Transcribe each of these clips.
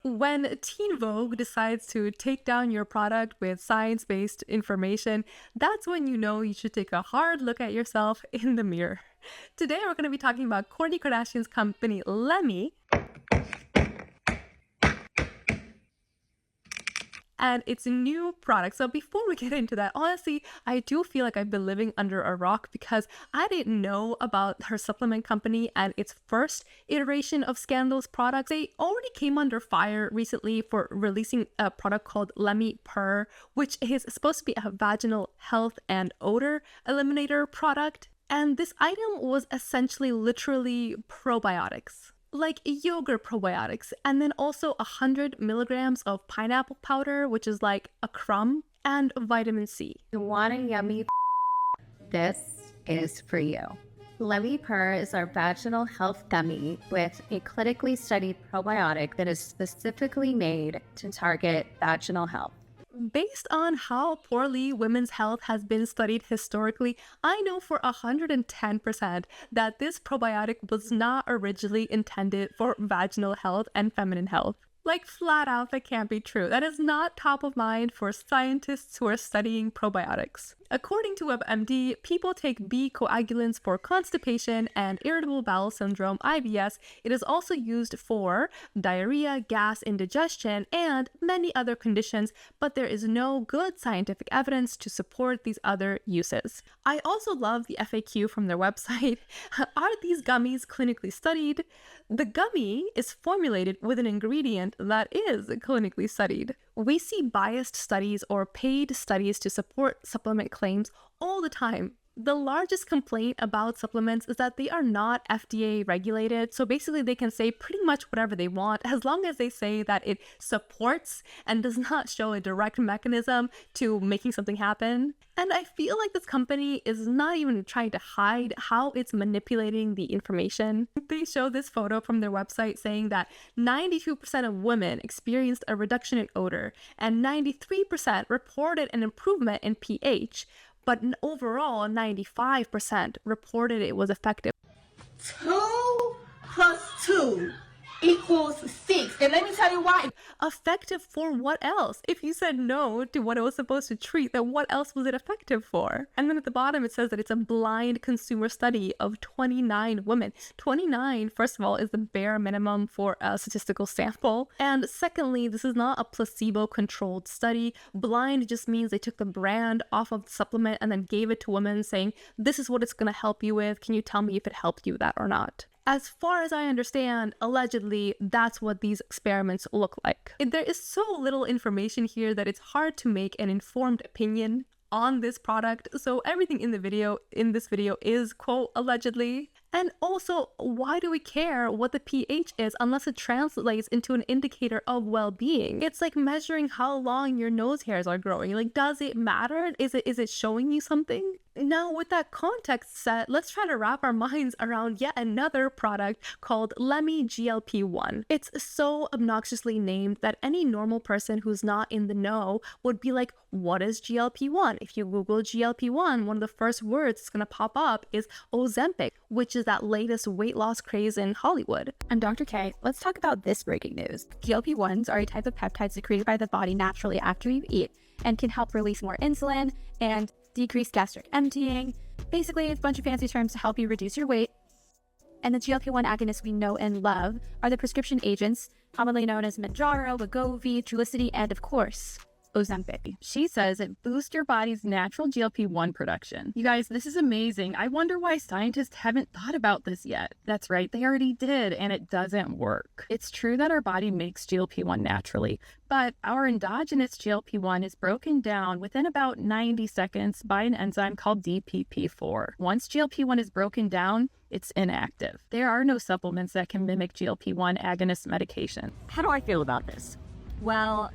When Teen Vogue decides to take down your product with science-based information, that's when you know you should take a hard look at yourself in the mirror. Today, we're going to be talking about Kourtney Kardashian's company, Lemme, and its new product. So before we get into that, honestly, I do feel like I've been living under a rock because I didn't know about her supplement company and its first iteration of scandalous products. They already came under fire recently for releasing a product called Lemme Purr, which is supposed to be a vaginal health and odor eliminator product. And this item was essentially literally probiotics, like yogurt probiotics, and then also 100 milligrams of pineapple powder, which is like a crumb, and vitamin C. You want a yummy? This is for you. Lemme Purr is our vaginal health gummy with a clinically studied probiotic that is specifically made to target vaginal health. Based on how poorly women's health has been studied historically, I know for 110% that this probiotic was not originally intended for vaginal health and feminine health. Like, flat out, that can't be true. That is not top of mind for scientists who are studying probiotics. According to WebMD, people take B coagulants for constipation and irritable bowel syndrome, IBS. It is also used for diarrhea, gas, indigestion, and many other conditions, but there is no good scientific evidence to support these other uses. I also love the FAQ from their website. Are these gummies clinically studied? The gummy is formulated with an ingredient that is clinically studied. We see biased studies or paid studies to support supplement claims all the time. The largest complaint about supplements is that they are not FDA regulated, so basically they can say pretty much whatever they want as long as they say that it supports and does not show a direct mechanism to making something happen. And I feel like this company is not even trying to hide how it's manipulating the information. They show this photo from their website saying that 92% of women experienced a reduction in odor and 93% reported an improvement in pH. But overall, 95% reported it was effective. 2 + 2 = 6. And let me tell you why. Effective for what else? If you said no to what it was supposed to treat, then what else was it effective for? And then at the bottom, it says that it's a blind consumer study of 29 women. 29, first of all, is the bare minimum for a statistical sample. And secondly, this is not a placebo-controlled study. Blind just means they took the brand off of the supplement and then gave it to women saying, this is what it's going to help you with. Can you tell me if it helped you that or not? As far as I understand, allegedly, that's what these experiments look like. There is so little information here that it's hard to make an informed opinion on this product, so everything in this video is, quote, allegedly. And also, why do we care what the pH is unless it translates into an indicator of well-being? It's like measuring how long your nose hairs are growing. Like, does it matter? Is it showing you something? Now, with that context set, let's try to wrap our minds around yet another product called Lemme GLP-1. It's so obnoxiously named that any normal person who's not in the know would be like, what is GLP-1? If you Google GLP-1, one of the first words that's going to pop up is Ozempic, which is that latest weight loss craze in Hollywood. I'm Dr. K. Let's talk about this breaking news. GLP-1s are a type of peptide secreted by the body naturally after you eat and can help release more insulin and decrease gastric emptying. Basically, it's a bunch of fancy terms to help you reduce your weight. And the GLP-1 agonists we know and love are the prescription agents, commonly known as Mounjaro, Wegovy, Trulicity, and of course, Ozempic. She says it boosts your body's natural GLP-1 production. You guys, this is amazing. I wonder why scientists haven't thought about this yet. That's right, they already did, and it doesn't work. It's true that our body makes GLP-1 naturally, but our endogenous GLP-1 is broken down within about 90 seconds by an enzyme called DPP-4. Once GLP-1 is broken down, it's inactive. There are no supplements that can mimic GLP-1 agonist medication. How do I feel about this? Well,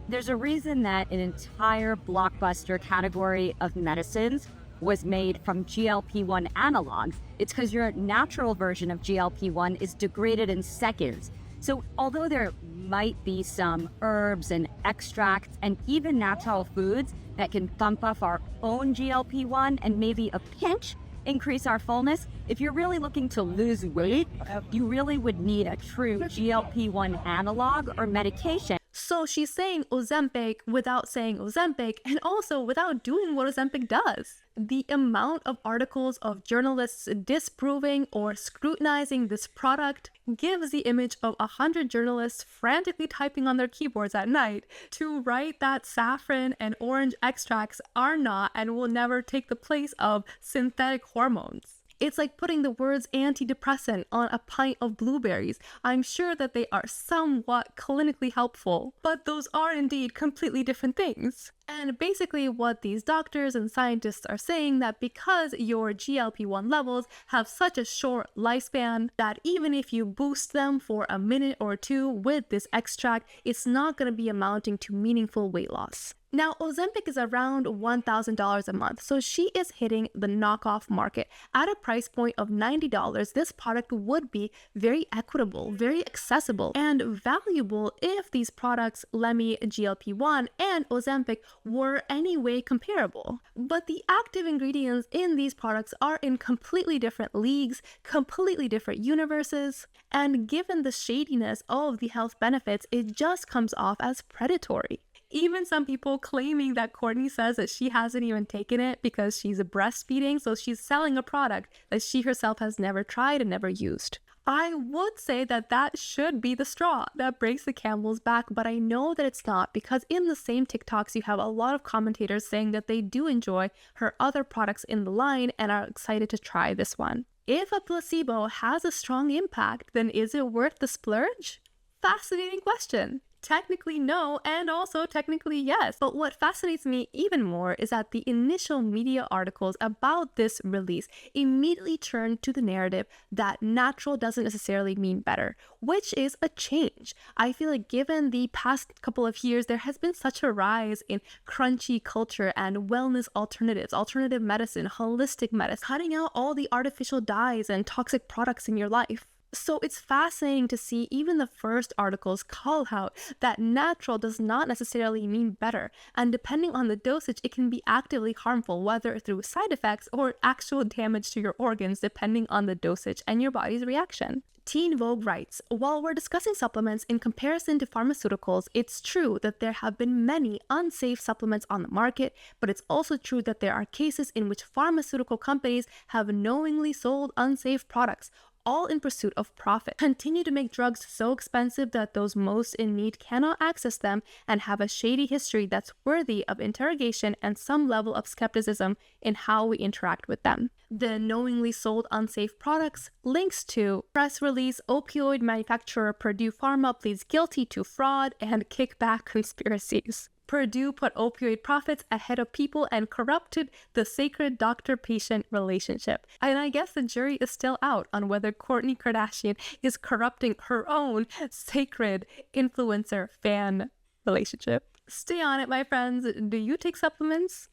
there's a reason that an entire blockbuster category of medicines was made from GLP-1 analogs. It's because your natural version of GLP-1 is degraded in seconds. So although there might be some herbs and extracts and even natural foods that can thump up our own GLP-1 and maybe a pinch increase our fullness. If you're really looking to lose weight, you really would need a true GLP-1 analog or medication. So she's saying Ozempic without saying Ozempic, and also without doing what Ozempic does. The amount of articles of journalists disproving or scrutinizing this product gives the image of 100 journalists frantically typing on their keyboards at night to write that saffron and orange extracts are not and will never take the place of synthetic hormones. It's like putting the words antidepressant on a pint of blueberries. I'm sure that they are somewhat clinically helpful, but those are indeed completely different things. And basically what these doctors and scientists are saying that because your GLP-1 levels have such a short lifespan that even if you boost them for a minute or two with this extract, it's not going to be amounting to meaningful weight loss. Now, Ozempic is around $1,000 a month, so she is hitting the knockoff market. At a price point of $90, this product would be very equitable, very accessible, and valuable if these products, Lemme GLP-1 and Ozempic, were anyway comparable. But the active ingredients in these products are in completely different leagues, completely different universes, and given the shadiness of the health benefits, it just comes off as predatory. Even some people claiming that Kourtney says that she hasn't even taken it because she's breastfeeding, so she's selling a product that she herself has never tried and never used. I would say that that should be the straw that breaks the camel's back, but I know that it's not because in the same TikToks you have a lot of commentators saying that they do enjoy her other products in the line and are excited to try this one. If a placebo has a strong impact, then is it worth the splurge? Fascinating question. Technically no, and also technically yes. But what fascinates me even more is that the initial media articles about this release immediately turned to the narrative that natural doesn't necessarily mean better, which is a change. I feel like given the past couple of years, there has been such a rise in crunchy culture and wellness alternatives, alternative medicine, holistic medicine, cutting out all the artificial dyes and toxic products in your life. So it's fascinating to see even the first articles call out that natural does not necessarily mean better, and depending on the dosage, it can be actively harmful, whether through side effects or actual damage to your organs, depending on the dosage and your body's reaction. Teen Vogue writes, while we're discussing supplements in comparison to pharmaceuticals, it's true that there have been many unsafe supplements on the market, but it's also true that there are cases in which pharmaceutical companies have knowingly sold unsafe products, all in pursuit of profit, continue to make drugs so expensive that those most in need cannot access them, and have a shady history that's worthy of interrogation and some level of skepticism in how we interact with them. The knowingly sold unsafe products links to press release, opioid manufacturer Purdue Pharma pleads guilty to fraud and kickback conspiracies. Purdue put opioid profits ahead of people and corrupted the sacred doctor-patient relationship. And I guess the jury is still out on whether Kourtney Kardashian is corrupting her own sacred influencer-fan relationship. Stay on it, my friends. Do you take supplements?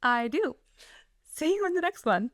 I do. See you in the next one.